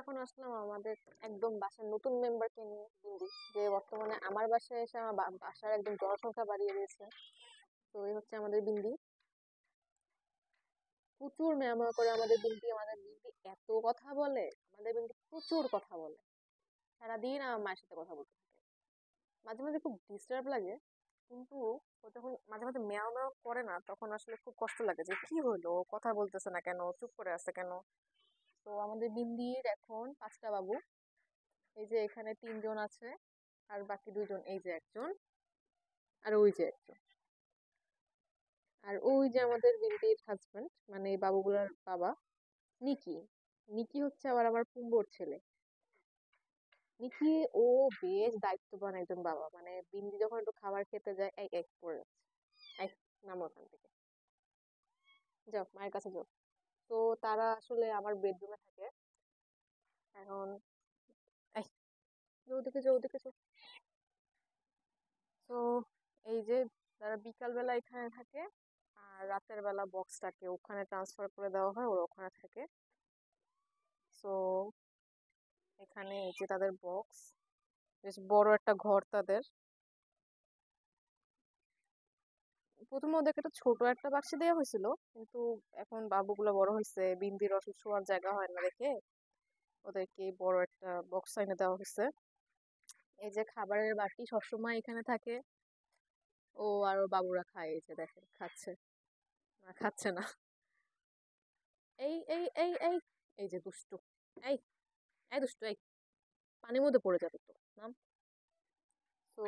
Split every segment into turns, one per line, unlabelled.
এখন আসলাম আমাদের একদম বাসার নতুন মেম্বারকে নিয়ে বিন্দু, যে বর্তমানে আমার বাসায় এসে আমার বাসার একদম জনসংখ্যা বাড়িয়ে দিয়েছে। তো এই হচ্ছে আমাদের বিন্দি। প্রচুর মেমা করে আমাদের বিন্দি এত কথা বলে। আমাদের বিন্দি প্রচুর কথা বলে, সারাদিন আমার মায়ের সাথে কথা বলতে থাকে। মাঝে মাঝে খুব ডিস্টার্ব লাগে, কিন্তু ও যখন মাঝে মাঝে ম্যাও ম্যাও করে না, তখন আসলে খুব কষ্ট লাগে যে কি হলো, ও কথা বলতেছে না কেন, চুপ করে আছে কেন। তো আমাদের বিন্দির এখন 5টা বাবু। এই যে এখানে 3জন আছে, আর বাকি 2জন, এই যে একজন, আর ওই যে একজন। আর ওই যে আমাদের বিন্দির হাজবেন্ড, মানে এই বাবুগুলার বাবা, নিকি। নিকি হচ্ছে আবার আমার পুম্বর ছেলে। নিকি, ও বেশ দায়িত্ববান একজন বাবা। মানে বিন্দি যখন একটু খাবার খেতে যায়, এই এক পড়ে যাচ্ছে, এক, নামো ওখান থেকে, যাও মায়ের কাছে যাও। তো তারা আসলে আমার বেডরুমে থাকে এখন। এই, যাও ওদিকে, যাও ওদিকে, যাও। তো এই যে তারা বিকাল বেলা এখানে থাকে, আর রাতের বেলা বক্সটাকে ওখানে ট্রান্সফার করে দেওয়া হয়, ওরা ওখানে থাকে। তো এখানে এই যে তাদের বক্স, বেশ বড় একটা ঘর তাদের। প্রথমে ওদেরকে একটা ছোট একটা বাক্সে দেওয়া হয়েছিল, কিন্তু এখন বাবুগুলো বড় হয়েছে, বিন্দির অসুখ শোয়ার জায়গা হয় না দেখে ওদেরকে বড় একটা বক্স এনে দেওয়া হয়েছে। এই যে খাবারের বাটি সবসময় এখানে থাকে, ও আর ওর বাবুরা খায়, এই যে দেখেন খাচ্ছে, না খাচ্ছে না। এই এই যে দুষ্টু, এই, এই দুষ্টু, এই, পানির মধ্যে পড়ে যাবে তো, নাম। তো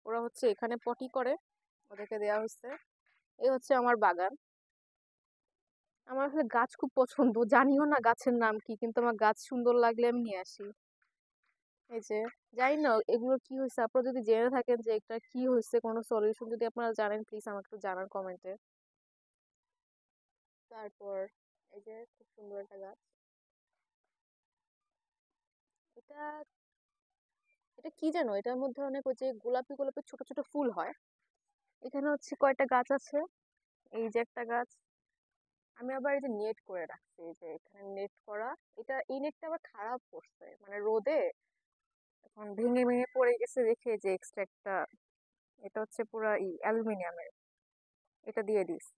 ওরা হচ্ছে এখানে পটি করে, ওদেরকে দেওয়া হচ্ছে। এই হচ্ছে আমার বাগান। আমার আসলে গাছ খুব পছন্দ, জানিও না গাছের নাম কি, কিন্তু আমার গাছ সুন্দর লাগলে আমি নিয়ে আসি। এই যে, জানি না এগুলো কি হয়েছে, আপনারা যদি জেনে থাকেন যে এটা কি হয়েছে, কোনো সলিউশন যদি আপনারা জানেন, প্লিজ আমাকে একটু জানান কমেন্টে। তারপর এই যে খুব সুন্দর একটা গাছ। এটা এটা কি জানো, এটার মধ্যে অনেক ওই যে গোলাপি গোলাপি ছোট ছোট ফুল হয়। এখানে হচ্ছে কয়টা গাছ আছে, এই যে একটা গাছ। আমি আবার এই যে নেট করে রাখছি, এই যে এখানে নেট করা। এই নেটটা আবার খারাপ করছে, মানে রোদে এখন ভেঙে ভেঙে পড়ে গেছে, দেখে যে এক্সট্রা একটা, এটা হচ্ছে পুরা অ্যালুমিনিয়ামের, এটা দিয়ে দিয়েছি,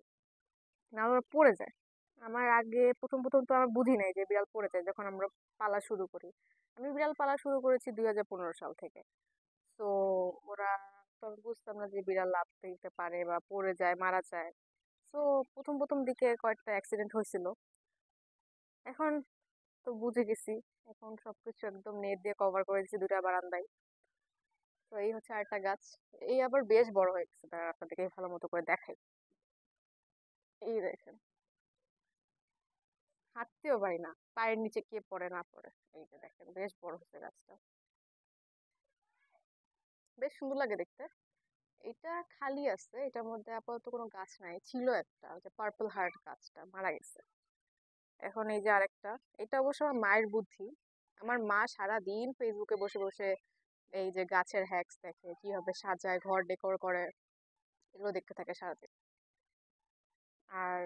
না আবার পড়ে যায়। আমার আগে প্রথম প্রথম তো আমার বুদ্ধি নাই যে বিড়াল পড়ে যায়, যখন আমরা পালা শুরু করি। আমি বিড়াল পালা শুরু করেছি 2015 সাল থেকে। তো ওরা, তো আমি বুঝতাম না যে বিড়াল লাফ দিতে পারে বা পড়ে যায়, মারা যায়। তো প্রথম প্রথম দিকে কয়েকটা অ্যাক্সিডেন্ট হয়েছিল। এখন তো বুঝে গেছি, এখন সবকিছু একদম নেট দিয়ে কভার করে দিচ্ছি দুটা বারান্দায়। তো এই হচ্ছে আরেকটা গাছ। এই আবার বেশ বড় হয়ে গেছে, তারা আপনাদেরকে ভালো মতো করে দেখাই। এই দেখেন, হাঁটতেও পারি না, পায়ের নিচে কে পড়ে না পড়ে। এই যে দেখেন, বেশ বড় হচ্ছে গাছটা, বেশ সুন্দর লাগে দেখতে। এটা খালি আছে, এটার মধ্যে আপাতত কোনো গাছ নাই, ছিল একটা, ওই যে পার্পল হার্ট গাছটা মারা গেছে। এখন এই যে আরেকটা, এটা অবশ্য আমার মায়ের বুদ্ধি। আমার মা সারা দিন ফেসবুকে বসে বসে এই যে গাছের হ্যাক্স দেখে, কিভাবে সাজায়, ঘর ডেকোর করে, এগুলো দেখতে থাকে সারাদিন। আর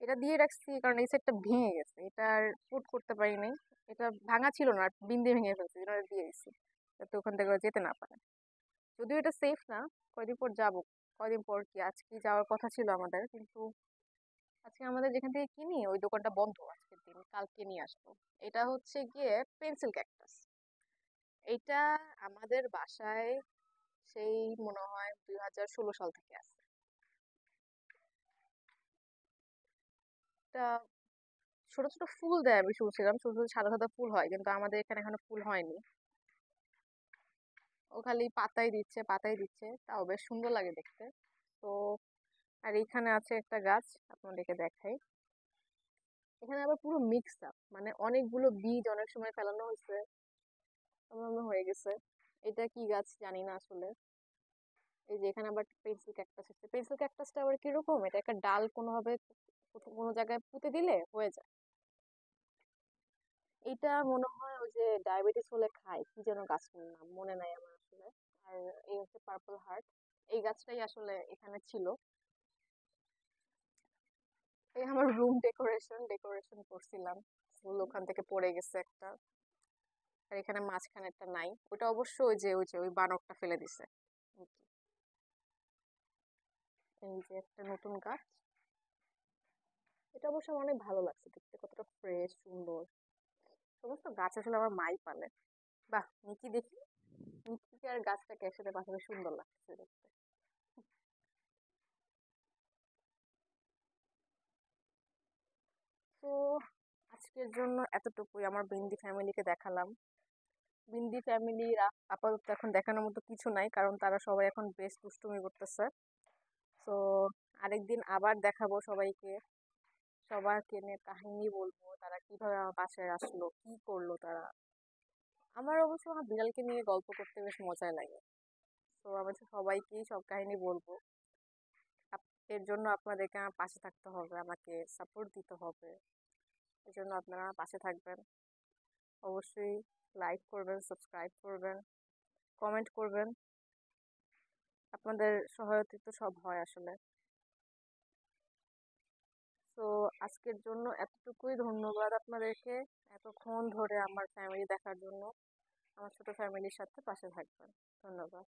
এটা দিয়ে রাখছি কারণ এই সেটটা ভেঙে গেছে, এটা আর পুট করতে পারি নাই। এটা ভাঙা ছিল না, বিন দিয়ে ভেঙে ফেলছে, এটা দিয়ে দিচ্ছি যাতে ওখান থেকে ওরা যেতে না পারে। যদিও এটা সেফ না, কয়দিন পর যাব। কয়দিন পর কি, আজকে যাওয়ার কথা ছিল আমাদের, কিন্তু আজকে আমাদের যেখান থেকে কিনি ওই দোকানটা বন্ধ আজকের দিন, কালকে নিয়ে আসবো। এটা হচ্ছে গিয়ে পেন্সিল ক্যাকটাস। এটা আমাদের বাসায় সেই মনে হয় 2016 সাল থেকে আছে। এটা ছোট ছোট ফুল দেয়, আমি শুনছিলাম ছোট ছোট সাদা সাদা ফুল হয়, কিন্তু আমাদের এখানে এখনো ফুল হয়নি। ও খালি পাতাই দিচ্ছে, পাতাই দিচ্ছে, তাও বেশ সুন্দর লাগে দেখতে। তো আর এখানে আছে একটা গাছ, আপনাদেরকে দেখাই। এখানে আবার পুরো মিক্স আপ, মানে অনেকগুলো বীজ অনেক সময় ফেলানো হয়েছে, এমন হয়ে গেছে। এটা কি গাছ জানি না আসলে। এই যে এখানে আবার পেন্সিল ক্যাকটাস আছে। পেন্সিল ক্যাকটাসটা আবার কিরকম, এটা একটা ডাল কোনোভাবে কোনো জায়গায় পুঁতে দিলে হয়ে যায়। এটা মনে হয় ওই যে ডায়াবেটিস হলে খায়, কি যেন গাছটার নাম মনে নাই আমার আসলে। আর এই হচ্ছে পার্পল হার্ট, এই গাছটাই আসলে এখানে ছিল। এই আমার রুম ডেকোরেশন ডেকোরেশন করছিলাম, ফুল ওখান থেকে পড়ে গেছে একটা। আর এখানে মাঝখানে একটা নাই, ওটা অবশ্য ওই বানরটা ফেলে দিছে। এই কি, এই যে একটা নতুন গাছ, এটা অবশ্য আমার অনেক ভালো লাগছে দেখতে, কতটা ফ্রেশ সুন্দর। সমস্ত গাছ আসলে আমার মাই পালে। বাহ, নিকি দেখি, নিকিকে আর গাছটাকে একসাথে পাশাপাশি সুন্দর লাগছে দেখতে। তো আজকের জন্য এতটুকুই, আমার বিন্দি ফ্যামিলিকে দেখালাম। বিন্দি ফ্যামিলির আপাতত এখন দেখানোর মতো কিছু নাই, কারণ তারা সবাই এখন বেশ দুষ্টুমি করতেছে। তো আরেকদিন আবার দেখাবো সবাইকে, সবাইকে নিয়ে কাহিনী বলবো, তারা কিভাবে আমার বাসায় আসলো, কি করলো তারা। আমার অবশ্য আমার বিড়ালকে নিয়ে গল্প করতে বেশ মজাই লাগে। তো আমি তো সবাইকেই সব কাহিনী বলবো। এর জন্য আপনাদেরকে আমার পাশে থাকতে হবে, আমাকে সাপোর্ট দিতে হবে। এই জন্য আপনারা আমার পাশে থাকবেন, অবশ্যই লাইক করবেন, সাবস্ক্রাইব করবেন, কমেন্ট করবেন। আপনাদের সহায়তায় তো সব হয় আসলে। তো আজকের জন্য এতটুকুই, ধন্যবাদ আপনাদেরকে এতক্ষণ ধরে আমার ফ্যামিলি দেখার জন্য। আমার ছোট ফ্যামিলির সাথে পাশে থাকবেন। ধন্যবাদ।